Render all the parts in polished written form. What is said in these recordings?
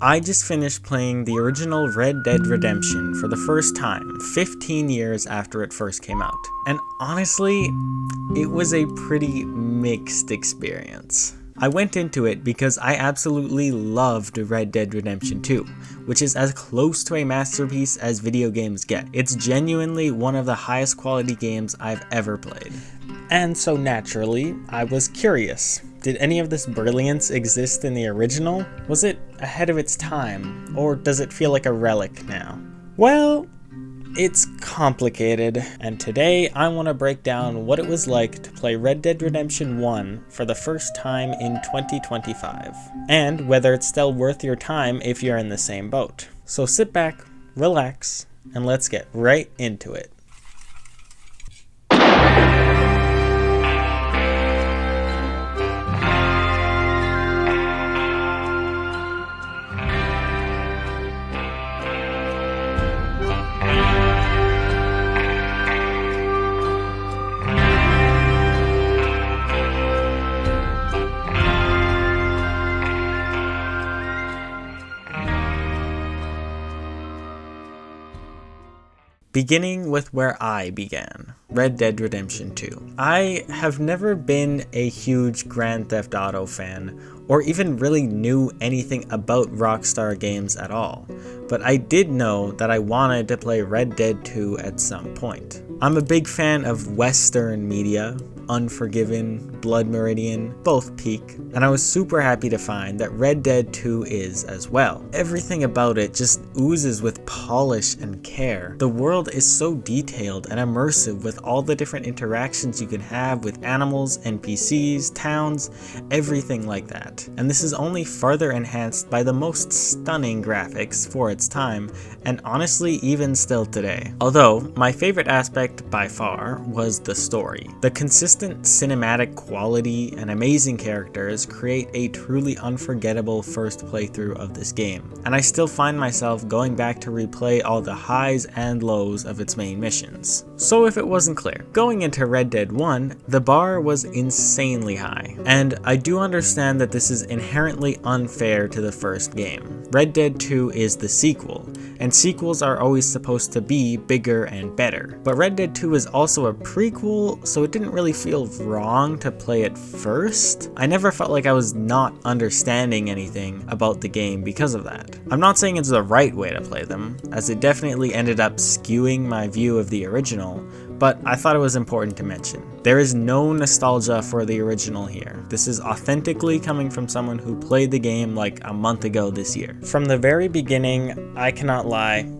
I just finished playing the original Red Dead Redemption for the first time, 15 years after it first came out. And honestly, it was a pretty mixed experience. I went into it because I absolutely loved Red Dead Redemption 2, which is as close to a masterpiece as video games get. It's genuinely one of the highest quality games I've ever played. And so naturally, I was curious. Did any of this brilliance exist in the original? Was it ahead of its time, or does it feel like a relic now? Well, it's complicated, and today I want to break down what it was like to play Red Dead Redemption 1 for the first time in 2025, and whether it's still worth your time if you're in the same boat. So sit back, relax, and let's get right into it. Beginning with where I began, Red Dead Redemption 2. I have never been a huge Grand Theft Auto fan, or even really knew anything about Rockstar games at all, but I did know that I wanted to play Red Dead 2 at some point. I'm a big fan of Western media, Unforgiven, Blood Meridian, both peak, and I was super happy to find that Red Dead 2 is as well. Everything about it just oozes with polish and care. The world is so detailed and immersive with all the different interactions you can have with animals, NPCs, towns, everything like that. And this is only further enhanced by the most stunning graphics for its time, and honestly even still today. Although, my favorite aspect by far was the story. The consistent cinematic quality and amazing characters create a truly unforgettable first playthrough of this game, and I still find myself going back to replay all the highs and lows of its main missions. So if it wasn't clear, going into Red Dead 1, the bar was insanely high, and I do understand that this is inherently unfair to the first game. Red Dead 2 is the sequel, and sequels are always supposed to be bigger and better. But Red Dead 2 is also a prequel, so it didn't really feel wrong to play it first. I never felt like I was not understanding anything about the game because of that. I'm not saying it's the right way to play them, as it definitely ended up skewing my view of the original, but I thought it was important to mention. There is no nostalgia for the original here. This is authentically coming from someone who played the game like a month ago this year. From the very beginning, I cannot lie,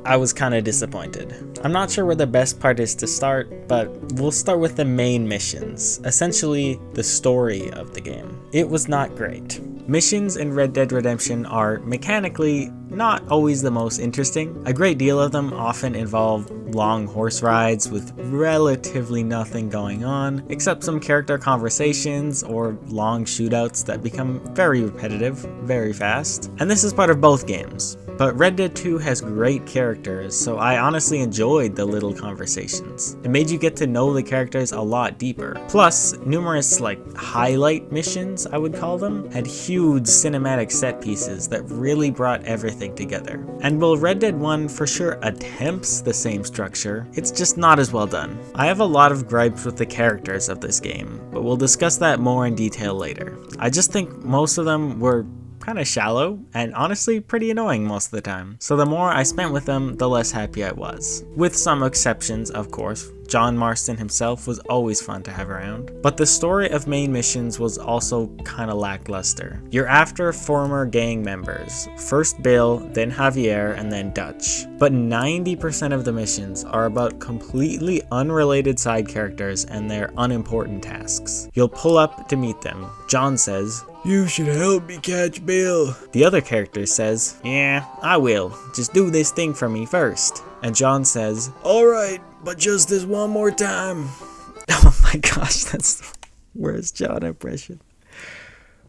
I was kind of disappointed. I'm not sure where the best part is to start, but we'll start with the main missions, essentially the story of the game. It was not great. Missions in Red Dead Redemption are mechanically not always the most interesting. A great deal of them often involve long horse rides with relatively nothing going on, except some character conversations or long shootouts that become very repetitive, very fast. And this is part of both games. But Red Dead 2 has great characters, so I honestly enjoyed the little conversations. It made you get to know the characters a lot deeper. Plus, numerous highlight missions, I would call them, had huge cinematic set pieces that really brought everything together. And while Red Dead 1 for sure attempts the same structure, it's just not as well done. I have a lot of gripes with the characters of this game, but we'll discuss that more in detail later. I just think most of them were kind of shallow and honestly pretty annoying most of the time. So the more I spent with them, the less happy I was. With some exceptions, of course. John Marston himself was always fun to have around. But the story of main missions was also kind of lackluster. You're after former gang members. First Bill, then Javier, and then Dutch. But 90% of the missions are about completely unrelated side characters and their unimportant tasks. You'll pull up to meet them. John says, "You should help me catch Bill." The other character says, "Yeah, I will. Just do this thing for me first." And John says, "Alright, but just this one more time." Oh my gosh, that's the worst John impression.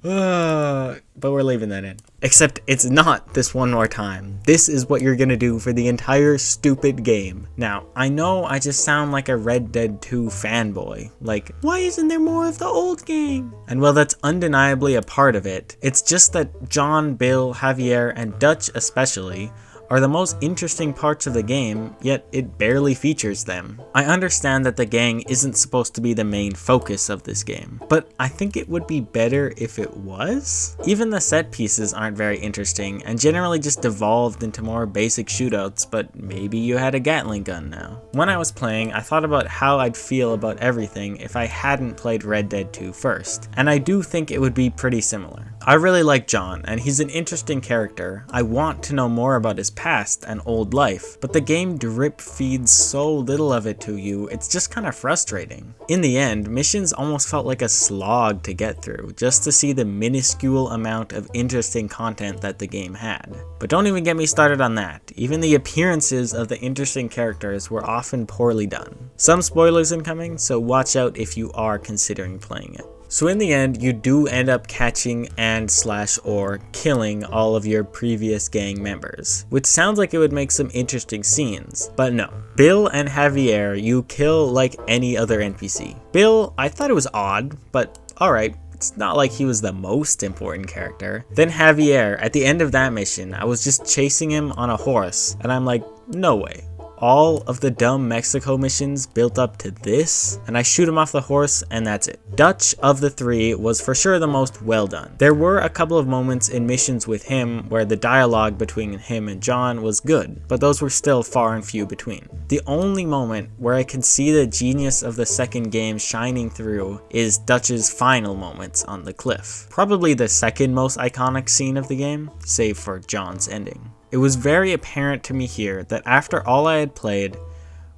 But we're leaving that in. Except it's not this one more time. This is what you're gonna do for the entire stupid game. Now, I know I just sound like a Red Dead 2 fanboy. Like, why isn't there more of the old game? And well, that's undeniably a part of it. It's just that John, Bill, Javier, and Dutch especially are the most interesting parts of the game, yet it barely features them. I understand that the gang isn't supposed to be the main focus of this game, but I think it would be better if it was. Even the set pieces aren't very interesting and generally just devolved into more basic shootouts, but maybe you had a Gatling gun now. When I was playing, I thought about how I'd feel about everything if I hadn't played Red Dead 2 first, and I do think it would be pretty similar. I really like John, and he's an interesting character. I want to know more about his past and old life, but the game drip feeds so little of it to you, it's just kind of frustrating. In the end, missions almost felt like a slog to get through, just to see the minuscule amount of interesting content that the game had. But don't even get me started on that. Even the appearances of the interesting characters were often poorly done. Some spoilers incoming, so watch out if you are considering playing it. So in the end, you do end up catching and/or killing all of your previous gang members, which sounds like it would make some interesting scenes, but no. Bill and Javier you kill like any other NPC. Bill, I thought it was odd, but alright. It's not like he was the most important character. Then Javier, at the end of that mission, I was just chasing him on a horse, and I'm like, no way. All of the dumb Mexico missions built up to this, and I shoot him off the horse and that's it. Dutch of the three was for sure the most well done. There were a couple of moments in missions with him where the dialogue between him and John was good, but those were still far and few between. The only moment where I can see the genius of the second game shining through is Dutch's final moments on the cliff. Probably the second most iconic scene of the game, save for John's ending. It was very apparent to me here that after all I had played,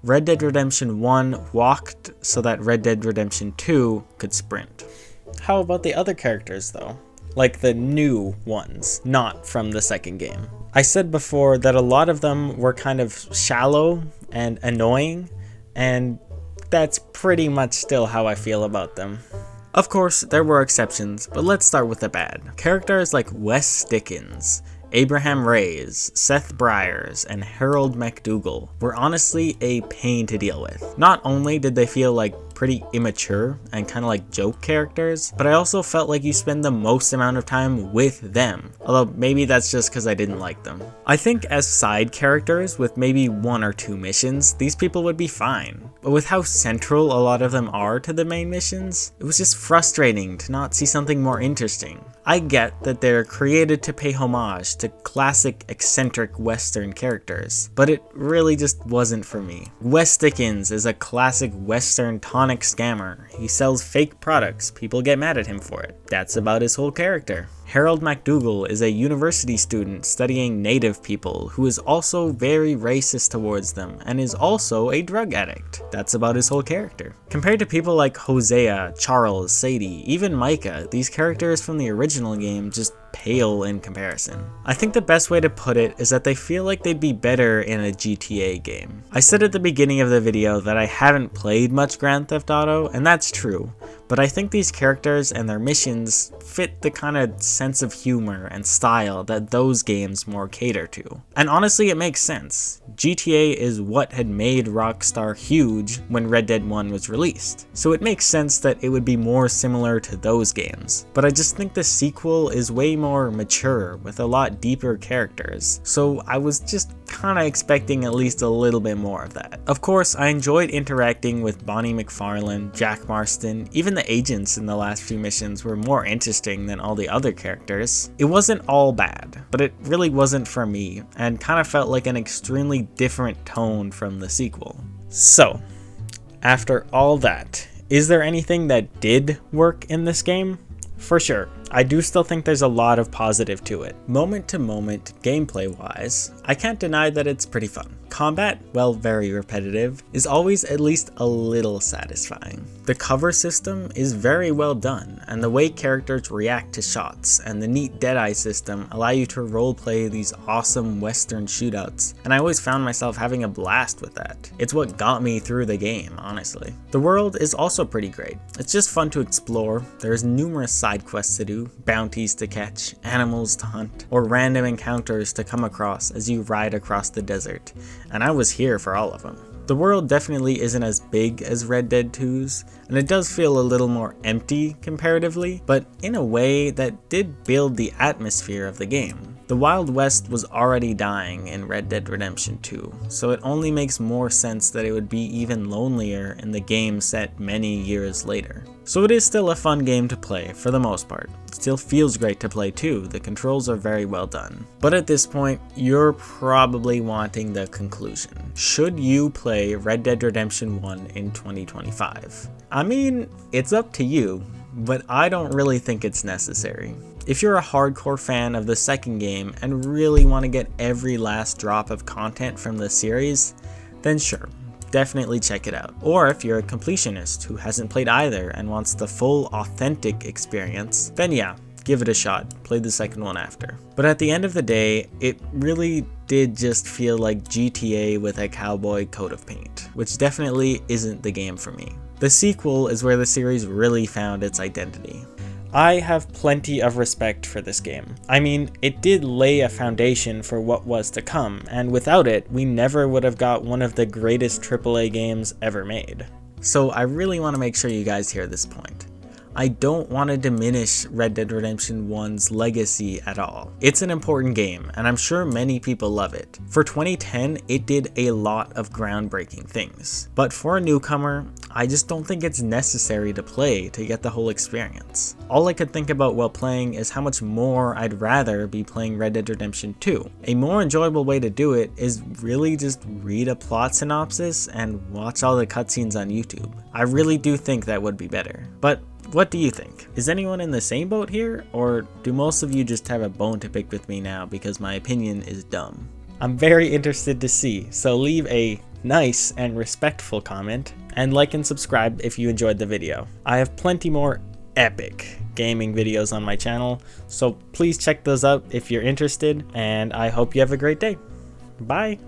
Red Dead Redemption 1 walked so that Red Dead Redemption 2 could sprint. How about the other characters though? Like the new ones, not from the second game. I said before that a lot of them were kind of shallow and annoying, and that's pretty much still how I feel about them. Of course, there were exceptions, but let's start with the bad. Characters like Wes Dickens, Abraham Reyes, Seth Briers, and Harold MacDougall were honestly a pain to deal with. Not only did they feel like pretty immature and kind of like joke characters, but I also felt like you spend the most amount of time with them, although maybe that's just because I didn't like them. I think as side characters with maybe 1 or 2 missions, these people would be fine, but with how central a lot of them are to the main missions, it was just frustrating to not see something more interesting. I get that they're created to pay homage to classic eccentric Western characters, but it really just wasn't for me. Wes Dickens is a classic Western tonic scammer. He sells fake products, people get mad at him for it. That's about his whole character. Harold MacDougall is a university student studying native people who is also very racist towards them and is also a drug addict. That's about his whole character. Compared to people like Hosea, Charles, Sadie, even Micah, these characters from the original game just pale in comparison. I think the best way to put it is that they feel like they'd be better in a GTA game. I said at the beginning of the video that I haven't played much Grand Theft Auto, and that's true, but I think these characters and their missions fit the kind of sense of humor and style that those games more cater to. And honestly, it makes sense. GTA is what had made Rockstar huge when Red Dead 1 was released, so it makes sense that it would be more similar to those games. But I just think the sequel is way more mature with a lot deeper characters, so I was just kinda expecting at least a little bit more of that. Of course, I enjoyed interacting with Bonnie McFarlane, Jack Marston, even the agents in the last few missions were more interesting than all the other characters. It wasn't all bad, but it really wasn't for me, and kinda felt like an extremely different tone from the sequel. So, after all that, is there anything that did work in this game? For sure. I do still think there's a lot of positive to it. Moment to moment, gameplay wise, I can't deny that it's pretty fun. Combat, well, very repetitive, is always at least a little satisfying. The cover system is very well done, and the way characters react to shots and the neat Deadeye system allow you to roleplay these awesome Western shootouts, and I always found myself having a blast with that. It's what got me through the game, honestly. The world is also pretty great. It's just fun to explore, there's numerous side quests to do, do, bounties to catch, animals to hunt, or random encounters to come across as you ride across the desert, and I was here for all of them. The world definitely isn't as big as Red Dead 2's, and it does feel a little more empty comparatively, but in a way that did build the atmosphere of the game. The Wild West was already dying in Red Dead Redemption 2, so it only makes more sense that it would be even lonelier in the game set many years later. So it is still a fun game to play for the most part. It still feels great to play too, the controls are very well done. But at this point, you're probably wanting the conclusion. Should you play Red Dead Redemption 1 in 2025? I mean, it's up to you, but I don't really think it's necessary. If you're a hardcore fan of the second game and really want to get every last drop of content from the series, then sure, definitely check it out. Or if you're a completionist who hasn't played either and wants the full authentic experience, then yeah, give it a shot, play the second one after. But at the end of the day, it really did just feel like GTA with a cowboy coat of paint, which definitely isn't the game for me. The sequel is where the series really found its identity. I have plenty of respect for this game. I mean, it did lay a foundation for what was to come, and without it, we never would have got one of the greatest AAA games ever made. So I really want to make sure you guys hear this point. I don't want to diminish Red Dead Redemption 1's legacy at all. It's an important game, and I'm sure many people love it. For 2010, it did a lot of groundbreaking things. But for a newcomer, I just don't think it's necessary to play to get the whole experience. All I could think about while playing is how much more I'd rather be playing Red Dead Redemption 2. A more enjoyable way to do it is really just read a plot synopsis and watch all the cutscenes on YouTube. I really do think that would be better. But what do you think? Is anyone in the same boat here, or do most of you just have a bone to pick with me now because my opinion is dumb? I'm very interested to see, so leave a nice and respectful comment, and like and subscribe if you enjoyed the video. I have plenty more epic gaming videos on my channel, so please check those out if you're interested, and I hope you have a great day. Bye!